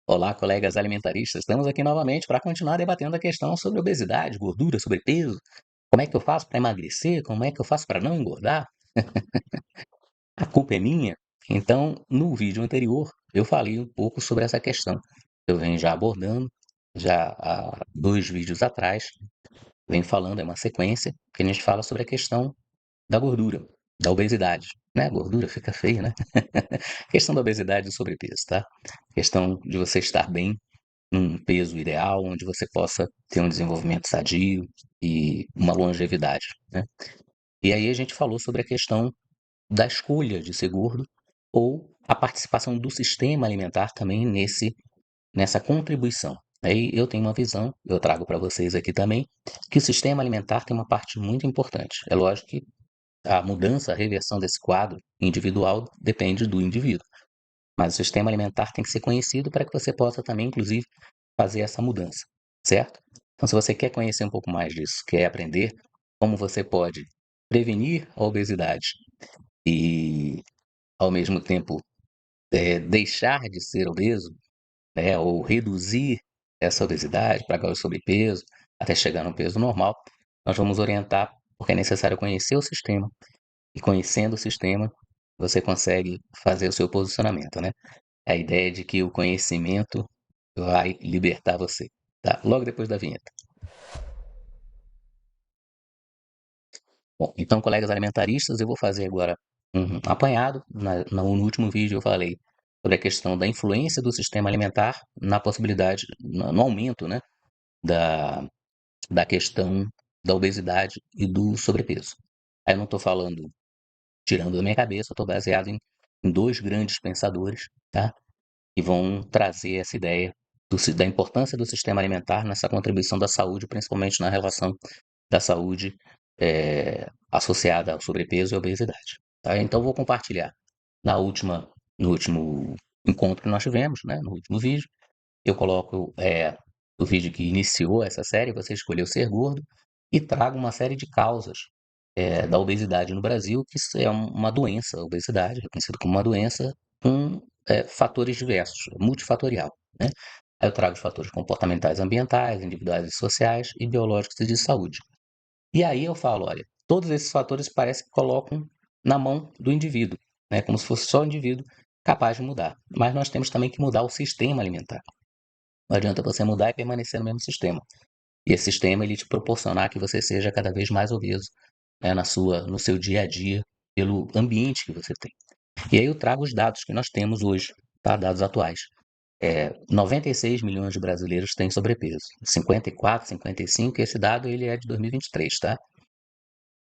Olá, colegas alimentaristas. Estamos aqui novamente para continuar debatendo a questão sobre obesidade, gordura, sobrepeso. Como é que eu faço para emagrecer? Como é que eu faço para não engordar? A culpa é minha? Então, no vídeo anterior, eu falei um pouco sobre essa questão. Eu venho já abordando, já há 2 vídeos atrás, venho falando, é uma sequência, que a gente fala sobre a questão da gordura, da obesidade. Né? Gordura fica feio, né? Questão da obesidade e do sobrepeso, tá? Questão de você estar bem num peso ideal, onde você possa ter um desenvolvimento sadio e uma longevidade, né? E aí a gente falou sobre a questão da escolha de ser gordo ou a participação do sistema alimentar também nessa contribuição. Aí eu tenho uma visão, eu trago para vocês aqui também, que o sistema alimentar tem uma parte muito importante. É lógico que a mudança, a reversão desse quadro individual depende do indivíduo. Mas o sistema alimentar tem que ser conhecido para que você possa também, inclusive, fazer essa mudança, certo? Então, se você quer conhecer um pouco mais disso, quer aprender como você pode prevenir a obesidade e, ao mesmo tempo, deixar de ser obeso, né, ou reduzir essa obesidade, para o sobrepeso, até chegar no peso normal, nós vamos orientar, porque é necessário conhecer o sistema, e conhecendo o sistema, você consegue fazer o seu posicionamento, né? A ideia de que o conhecimento vai libertar você, tá? Logo depois da vinheta. Bom, então, colegas alimentaristas, eu vou fazer agora um apanhado. No último vídeo eu falei sobre a questão da influência do sistema alimentar na possibilidade, no aumento, né, da, da questão da obesidade e do sobrepeso. Aí eu não estou falando, tirando da minha cabeça, estou baseado em 2 grandes pensadores, tá? Que vão trazer essa ideia da importância do sistema alimentar nessa contribuição da saúde, principalmente na relação da saúde associada ao sobrepeso e à obesidade. Tá? Então, vou compartilhar no último encontro que nós tivemos, né, no último vídeo, eu coloco o vídeo que iniciou essa série, você escolheu ser gordo, e trago uma série de causas da obesidade no Brasil, que isso é uma doença, a obesidade, reconhecida como uma doença com fatores diversos, multifatorial, né? Aí eu trago os fatores comportamentais ambientais, individuais e sociais, e biológicos e de saúde. E aí eu falo, olha, todos esses fatores parece que colocam na mão do indivíduo, né? Como se fosse só o indivíduo capaz de mudar. Mas nós temos também que mudar o sistema alimentar. Não adianta você mudar e permanecer no mesmo sistema. E esse sistema ele te proporcionar que você seja cada vez mais obeso, né, no seu dia a dia, pelo ambiente que você tem. E aí eu trago os dados que nós temos hoje, tá? Dados atuais. 96 milhões de brasileiros têm sobrepeso. 54, 55, esse dado ele é de 2023, tá?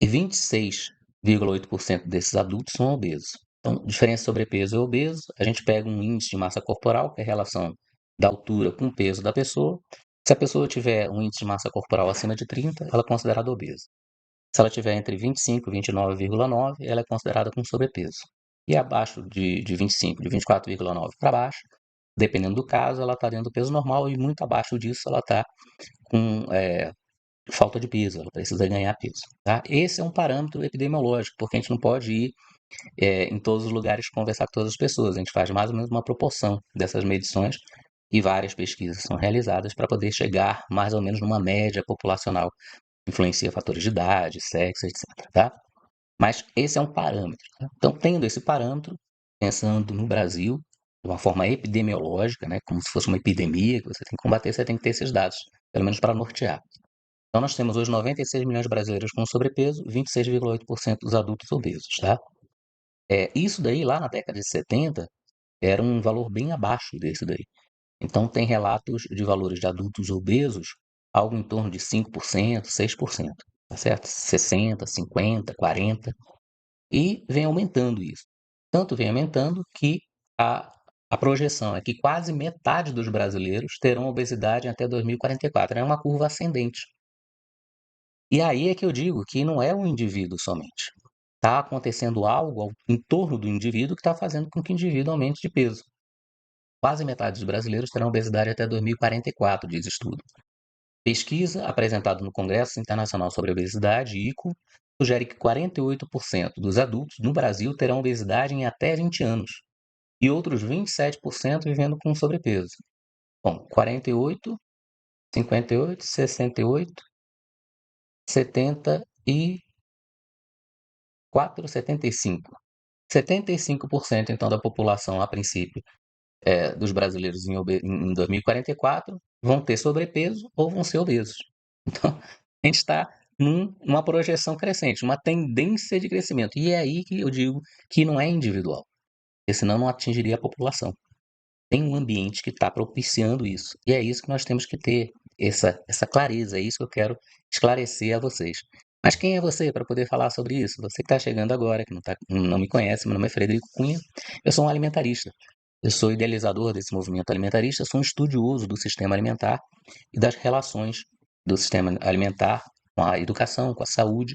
E 26,8% desses adultos são obesos. Então, diferença sobrepeso e obeso, a gente pega um índice de massa corporal, que é a relação da altura com o peso da pessoa. Se a pessoa tiver um índice de massa corporal acima de 30, ela é considerada obesa. Se ela tiver entre 25 e 29,9, ela é considerada com sobrepeso. E abaixo de 25, de 24,9 para baixo, dependendo do caso, ela está dentro do peso normal, e muito abaixo disso ela está com falta de peso, ela precisa ganhar peso. Tá? Esse é um parâmetro epidemiológico, porque a gente não pode ir em todos os lugares conversar com todas as pessoas. A gente faz mais ou menos uma proporção dessas medições, e várias pesquisas são realizadas para poder chegar mais ou menos numa média populacional. Influencia fatores de idade, sexo, etc. Tá? Mas esse é um parâmetro. Tá? Então, tendo esse parâmetro, pensando no Brasil, de uma forma epidemiológica, né, como se fosse uma epidemia que você tem que combater, você tem que ter esses dados, pelo menos para nortear. Então, nós temos hoje 96 milhões de brasileiros com sobrepeso, 26,8% dos adultos obesos, tá? Isso daí, lá na década de 70, era um valor bem abaixo desse daí. Então, tem relatos de valores de adultos obesos, algo em torno de 5%, 6%, tá certo? 60, 50, 40, e vem aumentando isso. Tanto vem aumentando que a projeção é que quase metade dos brasileiros terão obesidade até 2044. É uma curva ascendente. E aí é que eu digo que não é um indivíduo somente. Está acontecendo algo em torno do indivíduo que está fazendo com que o indivíduo aumente de peso. Quase metade dos brasileiros terão obesidade até 2044, diz estudo. Pesquisa apresentada no Congresso Internacional sobre Obesidade, ICO, sugere que 48% dos adultos no Brasil terão obesidade em até 20 anos, e outros 27% vivendo com sobrepeso. Bom, 48, 58, 68, 74, 75. 75% então da população, a princípio, dos brasileiros em 2044 vão ter sobrepeso ou vão ser obesos. Então, a gente está numa projeção crescente, uma tendência de crescimento. E é aí que eu digo que não é individual, porque senão não atingiria a população. Tem um ambiente que está propiciando isso. E é isso que nós temos que ter, essa clareza. É isso que eu quero esclarecer a vocês. Mas quem é você para poder falar sobre isso? Você que está chegando agora, que não me conhece, meu nome é Frederico Cunha, eu sou um alimentarista. Eu sou idealizador desse movimento alimentarista, sou um estudioso do sistema alimentar e das relações do sistema alimentar com a educação, com a saúde,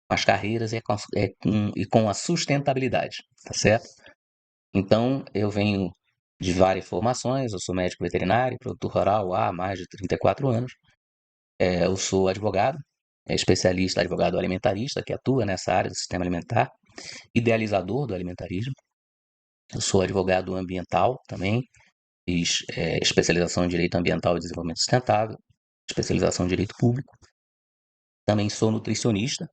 com as carreiras e com a sustentabilidade, tá certo? Então, eu venho de várias formações, eu sou médico veterinário, produtor rural há mais de 34 anos. Eu sou advogado, especialista, advogado alimentarista, que atua nessa área do sistema alimentar, idealizador do alimentarismo. Eu sou advogado ambiental também, fiz especialização em Direito Ambiental e Desenvolvimento Sustentável, especialização em Direito Público. Também sou nutricionista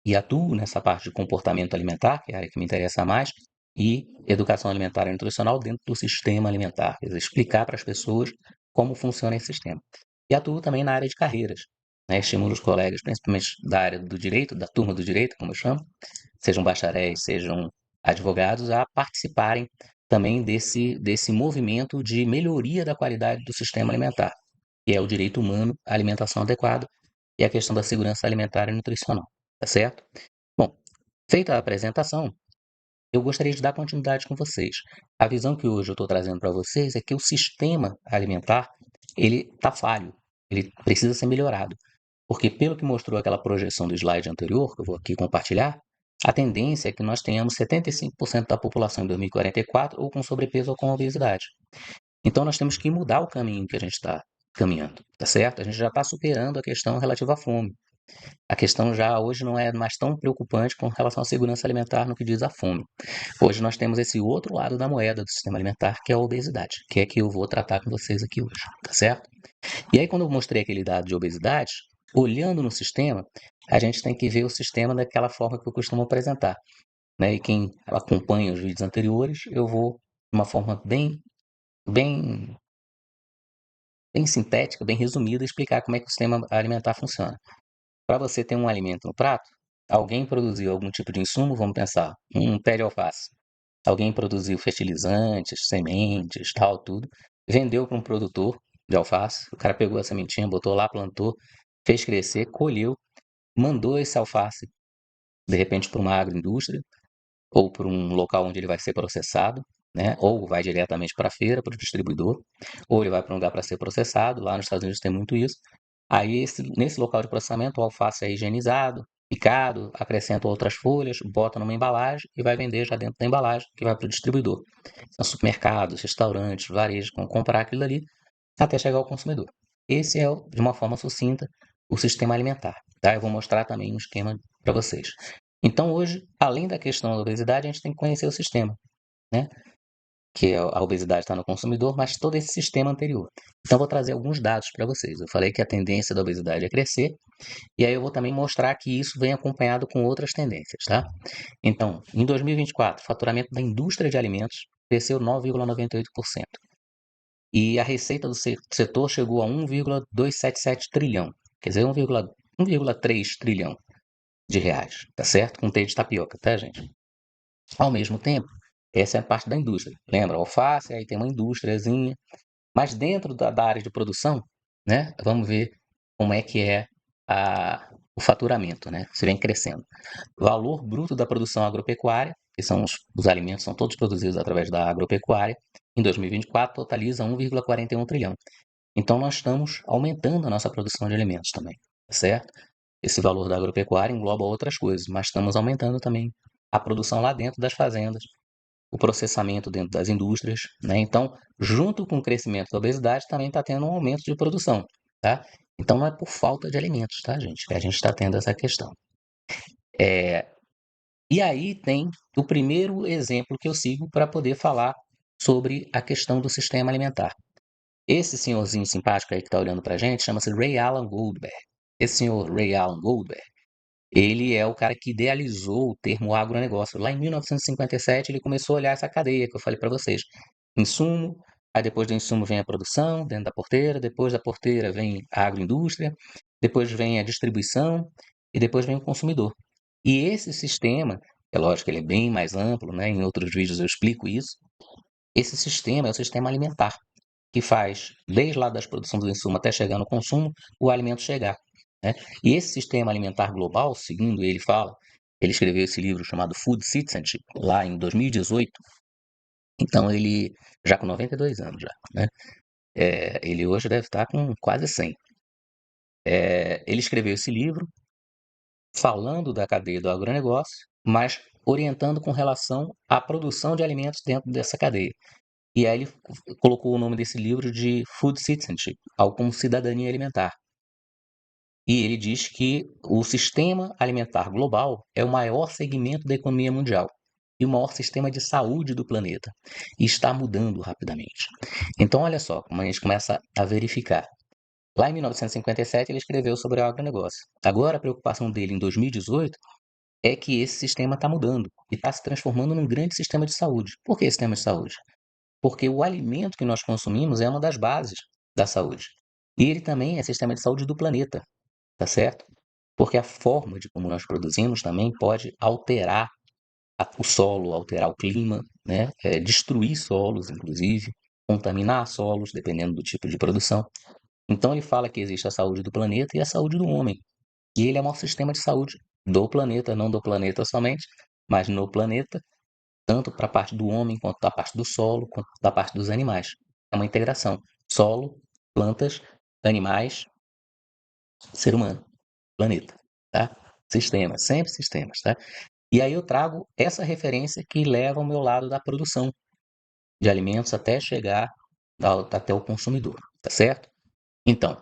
e atuo nessa parte de comportamento alimentar, que é a área que me interessa mais, e educação alimentar e nutricional dentro do sistema alimentar, quer dizer, explicar para as pessoas como funciona esse sistema. E atuo também na área de carreiras, né? Estimulo os colegas, principalmente da área do direito, da turma do direito, como eu chamo, sejam bacharéis, sejam advogados, a participarem também desse movimento de melhoria da qualidade do sistema alimentar, que é o direito humano à alimentação adequada e a questão da segurança alimentar e nutricional, tá certo? Bom, feita a apresentação, eu gostaria de dar continuidade com vocês. A visão que hoje eu estou trazendo para vocês é que o sistema alimentar, ele está falho, ele precisa ser melhorado. Porque pelo que mostrou aquela projeção do slide anterior, que eu vou aqui compartilhar, a tendência é que nós tenhamos 75% da população em 2044 ou com sobrepeso ou com obesidade. Então nós temos que mudar o caminho que a gente está caminhando, tá certo? A gente já está superando a questão relativa à fome. A questão já hoje não é mais tão preocupante com relação à segurança alimentar no que diz a fome. Hoje nós temos esse outro lado da moeda do sistema alimentar, que é a obesidade, que é que eu vou tratar com vocês aqui hoje, tá certo? E aí, quando eu mostrei aquele dado de obesidade, olhando no sistema, a gente tem que ver o sistema daquela forma que eu costumo apresentar, né? E quem acompanha os vídeos anteriores, eu vou de uma forma bem, bem sintética, bem resumida, explicar como é que o sistema alimentar funciona. Para você ter um alimento no prato, alguém produziu algum tipo de insumo, vamos pensar, um pé de alface. Alguém produziu fertilizantes, sementes, tal, tudo, vendeu para um produtor de alface. O cara pegou a sementinha, botou lá, plantou, fez crescer, colheu, mandou esse alface, de repente, para uma agroindústria ou para um local onde ele vai ser processado, né? Ou vai diretamente para a feira, para o distribuidor, ou ele vai para um lugar para ser processado. Lá nos Estados Unidos tem muito isso. Aí, nesse local de processamento, o alface é higienizado, picado, acrescenta outras folhas, bota numa embalagem e vai vender já dentro da embalagem, que vai para o distribuidor. Então, supermercados, restaurantes, varejos vão comprar aquilo ali até chegar ao consumidor. Esse é, de uma forma sucinta, o sistema alimentar. Tá? Eu vou mostrar também um esquema para vocês. Então, hoje, além da questão da obesidade, a gente tem que conhecer o sistema, né? Que a obesidade está no consumidor, mas todo esse sistema anterior. Então, vou trazer alguns dados para vocês. Eu falei que a tendência da obesidade é crescer, e aí eu vou também mostrar que isso vem acompanhado com outras tendências, tá? Então, em 2024, o faturamento da indústria de alimentos cresceu 9,98%. E a receita do setor chegou a 1,277 trilhão, quer dizer, 1,3 trilhão de reais, tá certo? Com T de tapioca, tá, gente? Ao mesmo tempo, essa é a parte da indústria. Lembra, alface, aí tem uma indústriazinha. Mas dentro da área de produção, né, vamos ver como é que é o faturamento, né? Se vem crescendo. Valor bruto da produção agropecuária, que são os alimentos, são todos produzidos através da agropecuária, em 2024 totaliza 1,41 trilhão. Então nós estamos aumentando a nossa produção de alimentos também, tá certo? Esse valor da agropecuária engloba outras coisas, mas estamos aumentando também a produção lá dentro das fazendas, o processamento dentro das indústrias, né? Então, junto com o crescimento da obesidade, também está tendo um aumento de produção, tá? Então, não é por falta de alimentos, tá, gente? Que a gente está tendo essa questão. E aí tem o primeiro exemplo que eu sigo para poder falar sobre a questão do sistema alimentar. Esse senhorzinho simpático aí que está olhando para a gente chama-se Ray Alan Goldberg. Esse senhor Ray Alan Goldberg, ele é o cara que idealizou o termo agronegócio. Lá em 1957, ele começou a olhar essa cadeia que eu falei para vocês. Insumo, aí depois do insumo vem a produção, dentro da porteira, depois da porteira vem a agroindústria, depois vem a distribuição e depois vem o consumidor. E esse sistema, é lógico que ele é bem mais amplo, né? Em outros vídeos eu explico isso. Esse sistema é o sistema alimentar, que faz, desde lá da produção do insumo até chegar no consumo, o alimento chegar, né? E esse sistema alimentar global, segundo ele fala, ele escreveu esse livro chamado Food Citizenship, lá em 2018, então ele, já com 92 anos já, né? Ele hoje deve estar com quase 100. Ele escreveu esse livro falando da cadeia do agronegócio, mas orientando com relação à produção de alimentos dentro dessa cadeia. E aí ele colocou o nome desse livro de Food Citizenship, algo como cidadania alimentar. E ele diz que o sistema alimentar global é o maior segmento da economia mundial e o maior sistema de saúde do planeta. E está mudando rapidamente. Então, olha só como a gente começa a verificar. Lá em 1957, ele escreveu sobre o agronegócio. Agora, a preocupação dele em 2018 é que esse sistema está mudando e está se transformando num grande sistema de saúde. Por que sistema de saúde? Porque o alimento que nós consumimos é uma das bases da saúde. E ele também é sistema de saúde do planeta, tá certo? Porque a forma de como nós produzimos também pode alterar o solo, alterar o clima, né? Destruir solos, inclusive, contaminar solos, dependendo do tipo de produção. Então ele fala que existe a saúde do planeta e a saúde do homem. E ele é o maior sistema de saúde do planeta, não do planeta somente, mas no planeta, tanto para a parte do homem, quanto da parte do solo, quanto da parte dos animais. É uma integração. Solo, plantas, animais, ser humano, planeta, tá? Sistemas, sempre sistemas, tá? E aí eu trago essa referência que leva ao meu lado da produção de alimentos até chegar até o consumidor, tá certo? Então,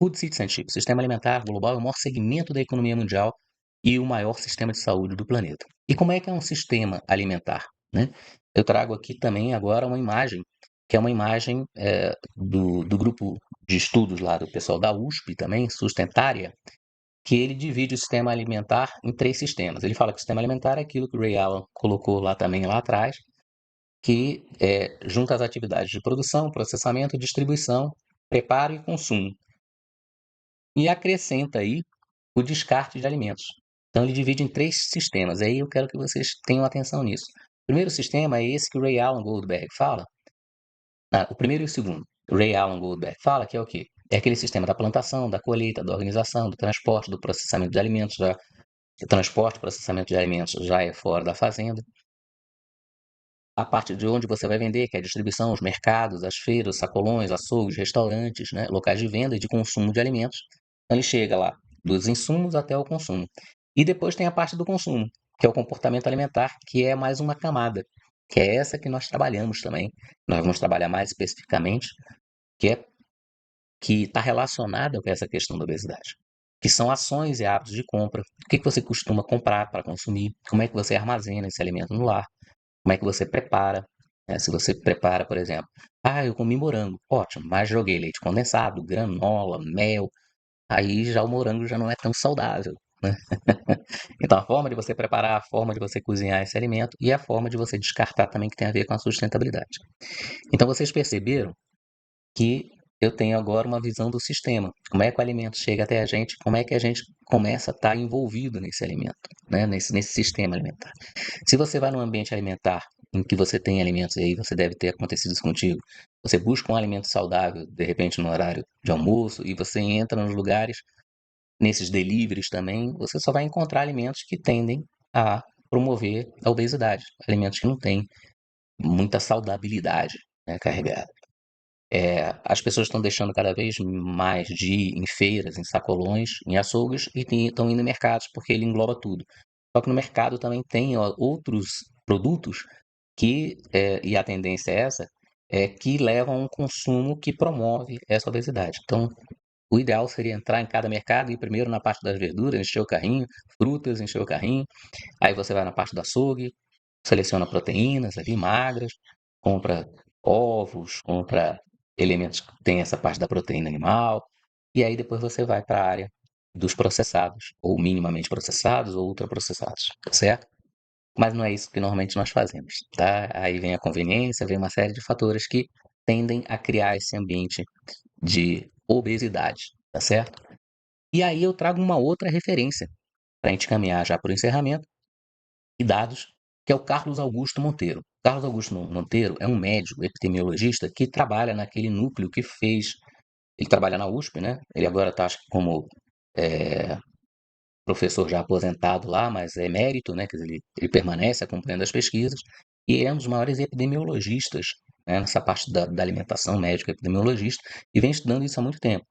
Food Citizenship, sistema alimentar global, é o maior segmento da economia mundial e o maior sistema de saúde do planeta. E como é que é um sistema alimentar, né? Eu trago aqui também agora uma imagem, que é uma imagem do grupo de estudos lá do pessoal da USP também, Sustentária, que ele divide o sistema alimentar em 3 sistemas. Ele fala que o sistema alimentar é aquilo que o Ray Allen colocou lá também lá atrás, que junta as atividades de produção, processamento, distribuição, preparo e consumo. E acrescenta aí o descarte de alimentos. Então ele divide em 3 sistemas. Aí eu quero que vocês tenham atenção nisso. O primeiro sistema é esse que o Ray Alan Goldberg fala. O primeiro e o segundo. O Ray Alan Goldberg fala que é o quê? É aquele sistema da plantação, da colheita, da organização, do transporte, do processamento de alimentos. O transporte e processamento de alimentos já é fora da fazenda. A parte de onde você vai vender, que é a distribuição, os mercados, as feiras, sacolões, açougues, restaurantes, né, locais de venda e de consumo de alimentos. Então ele chega lá dos insumos até o consumo. E depois tem a parte do consumo, que é o comportamento alimentar, que é mais uma camada, que é essa que nós trabalhamos também. Nós vamos trabalhar mais especificamente, que está relacionada com essa questão da obesidade, que são ações e hábitos de compra. O que você costuma comprar para consumir? Como é que você armazena esse alimento no lar? Como é que você prepara? Se você prepara, por exemplo, eu comi morango, ótimo, mas joguei leite condensado, granola, mel, aí já o morango já não é tão saudável, né? Então, a forma de você preparar, a forma de você cozinhar esse alimento e a forma de você descartar também que tem a ver com a sustentabilidade. Então, vocês perceberam que eu tenho agora uma visão do sistema. Como é que o alimento chega até a gente, como é que a gente começa a estar envolvido nesse alimento, né? Nesse sistema alimentar. Se você vai num ambiente alimentar em que você tem alimentos, e aí você deve ter acontecido isso contigo, você busca um alimento saudável, de repente no horário de almoço, e você entra nos lugares, nesses deliveries também, você só vai encontrar alimentos que tendem a promover a obesidade, alimentos que não têm muita saudabilidade, né, carregada. As pessoas estão deixando cada vez mais de ir em feiras, em sacolões, em açougues e estão indo em mercados, porque ele engloba tudo. Só que no mercado também tem outros produtos e a tendência é essa, que levam a um consumo que promove essa obesidade. Então, o ideal seria entrar em cada mercado e ir primeiro na parte das verduras, encher o carrinho, frutas, encher o carrinho. Aí você vai na parte do açougue, seleciona proteínas ali magras, compra ovos, compra elementos que tem essa parte da proteína animal, e aí depois você vai para a área dos processados, ou minimamente processados, ou ultraprocessados, tá certo? Mas não é isso que normalmente nós fazemos, tá? Aí vem a conveniência, vem uma série de fatores que tendem a criar esse ambiente de obesidade, tá certo? E aí eu trago uma outra referência para a gente caminhar já para o encerramento e dados, que é o Carlos Augusto Monteiro. Carlos Augusto Monteiro é um médico epidemiologista que trabalha naquele núcleo que fez. Ele trabalha na USP, né? Ele agora está, acho que, como professor já aposentado lá, mas é emérito, né? Quer dizer, ele permanece acompanhando as pesquisas e ele é um dos maiores epidemiologistas, né, nessa parte da alimentação, médico epidemiologista, e vem estudando isso há muito tempo.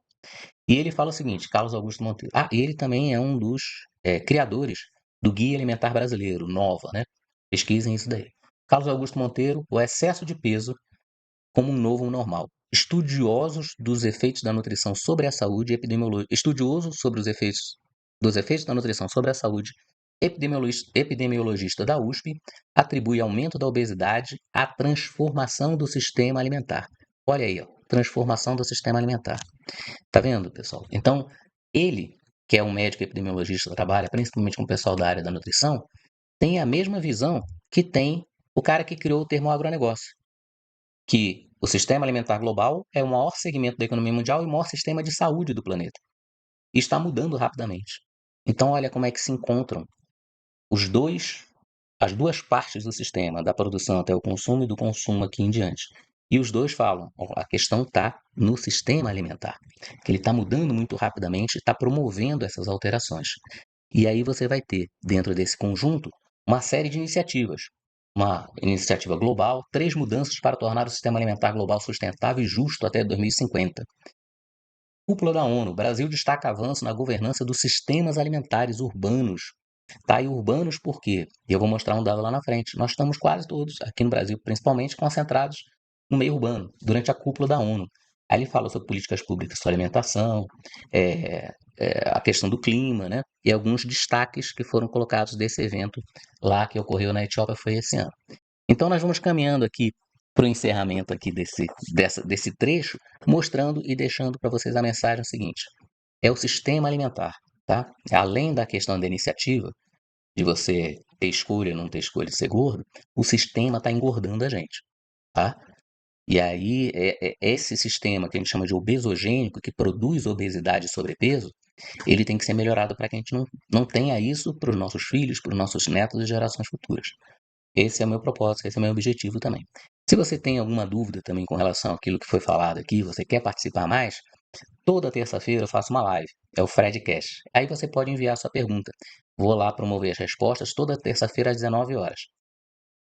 E ele fala o seguinte, Carlos Augusto Monteiro. Ah, ele também é um dos criadores do Guia Alimentar Brasileiro, Nova, né? Pesquisem isso daí. Carlos Augusto Monteiro, o excesso de peso como um novo normal. Estudiosos dos efeitos da nutrição sobre a saúde, estudioso sobre os efeitos dos efeitos da nutrição sobre a saúde, epidemiologista da USP, atribui aumento da obesidade à transformação do sistema alimentar. Olha aí, ó, transformação do sistema alimentar. Tá vendo, pessoal? Então, ele, que é um médico epidemiologista, trabalha principalmente com o pessoal da área da nutrição, tem a mesma visão que tem o cara que criou o termo agronegócio, que o sistema alimentar global é o maior segmento da economia mundial e o maior sistema de saúde do planeta. E está mudando rapidamente. Então, olha como é que se encontram os dois, as duas partes do sistema, da produção até o consumo e do consumo aqui em diante. E os dois falam, ó, a questão está no sistema alimentar, que ele está mudando muito rapidamente e está promovendo essas alterações. E aí você vai ter, dentro desse conjunto, uma série de iniciativas. Uma iniciativa global, 3 mudanças para tornar o sistema alimentar global sustentável e justo até 2050. Cúpula da ONU, Brasil destaca avanço na governança dos sistemas alimentares urbanos. Tá, e urbanos por quê? E eu vou mostrar um dado lá na frente. Nós estamos quase todos, aqui no Brasil principalmente, concentrados no meio urbano, durante a cúpula da ONU. Aí ele fala sobre políticas públicas sobre alimentação, a questão do clima, né? E alguns destaques que foram colocados desse evento lá que ocorreu na Etiópia foi esse ano. Então nós vamos caminhando aqui para o encerramento aqui desse trecho, mostrando e deixando para vocês a mensagem seguinte. É o sistema alimentar, tá? Além da questão da iniciativa, de você ter escolha ou não ter escolha de ser gordo, o sistema está engordando a gente, tá? E aí, esse sistema que a gente chama de obesogênico, que produz obesidade e sobrepeso, ele tem que ser melhorado para que a gente não tenha isso para os nossos filhos, para os nossos netos e gerações futuras. Esse é o meu propósito, esse é o meu objetivo também. Se você tem alguma dúvida também com relação àquilo que foi falado aqui, você quer participar mais, toda terça-feira eu faço uma live, é o Fredcast. Aí você pode enviar sua pergunta. Vou lá promover as respostas toda terça-feira às 19 horas,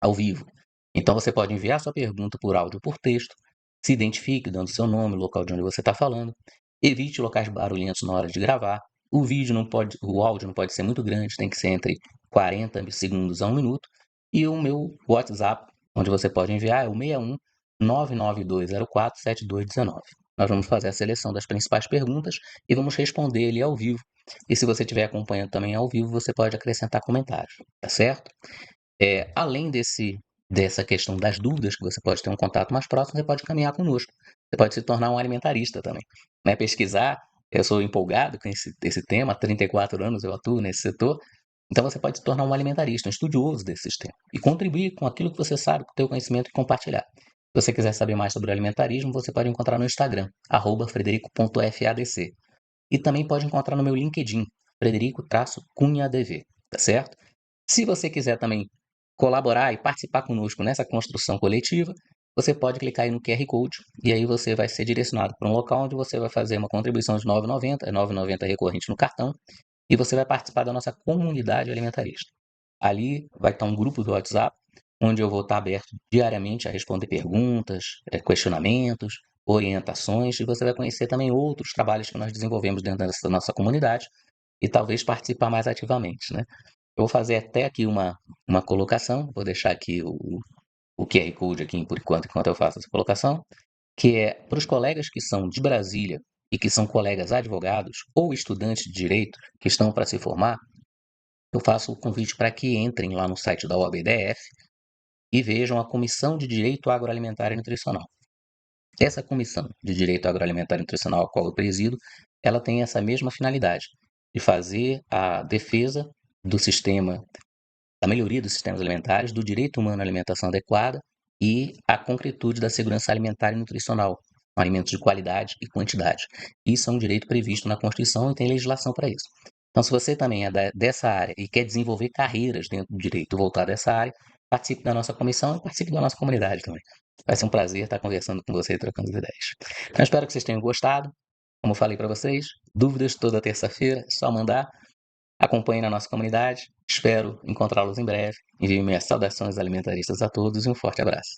ao vivo. Então você pode enviar sua pergunta por áudio ou por texto, se identifique dando seu nome, o local de onde você está falando, evite locais barulhentos na hora de gravar. O áudio não pode ser muito grande, tem que ser entre 40 segundos a 1 minuto. E o meu WhatsApp, onde você pode enviar, é o 61 99204 7219. Nós vamos fazer a seleção das principais perguntas e vamos responder ali ao vivo. E se você estiver acompanhando também ao vivo, você pode acrescentar comentários, tá certo? Além dessa questão das dúvidas, que você pode ter um contato mais próximo, você pode caminhar conosco. Você pode se tornar um alimentarista também. Né? Pesquisar, eu sou empolgado com esse tema, há 34 anos eu atuo nesse setor, então você pode se tornar um alimentarista, um estudioso desse sistema, e contribuir com aquilo que você sabe, com o teu conhecimento e compartilhar. Se você quiser saber mais sobre o alimentarismo, você pode encontrar no Instagram, @frederico.fadc. E também pode encontrar no meu LinkedIn, Frederico-CunhaDV, tá certo? Se você quiser também colaborar e participar conosco nessa construção coletiva, você pode clicar aí no QR Code e aí você vai ser direcionado para um local onde você vai fazer uma contribuição de R$ 9,90, R$ 9,90 recorrente no cartão, e você vai participar da nossa comunidade alimentarista. Ali vai estar um grupo do WhatsApp, onde eu vou estar aberto diariamente a responder perguntas, questionamentos, orientações, e você vai conhecer também outros trabalhos que nós desenvolvemos dentro dessa nossa comunidade e talvez participar mais ativamente, né? Eu vou fazer até aqui uma colocação, vou deixar aqui o QR Code aqui por enquanto eu faço essa colocação, que é para os colegas que são de Brasília e que são colegas advogados ou estudantes de direito que estão para se formar, eu faço o convite para que entrem lá no site da OABDF e vejam a Comissão de Direito Agroalimentar e Nutricional. Essa Comissão de Direito Agroalimentar e Nutricional a qual eu presido, ela tem essa mesma finalidade, de fazer a defesa do sistema, da melhoria dos sistemas alimentares, do direito humano à alimentação adequada e a concretude da segurança alimentar e nutricional, com alimentos de qualidade e quantidade. Isso é um direito previsto na Constituição e tem legislação para isso. Então, se você também é dessa área e quer desenvolver carreiras dentro do direito voltado a essa área, participe da nossa comissão e participe da nossa comunidade também. Vai ser um prazer estar conversando com você e trocando ideias. Então, espero que vocês tenham gostado. Como eu falei para vocês, dúvidas toda terça-feira, é só mandar. Acompanhe na nossa comunidade. Espero encontrá-los em breve. Envio minhas saudações alimentaristas a todos e um forte abraço.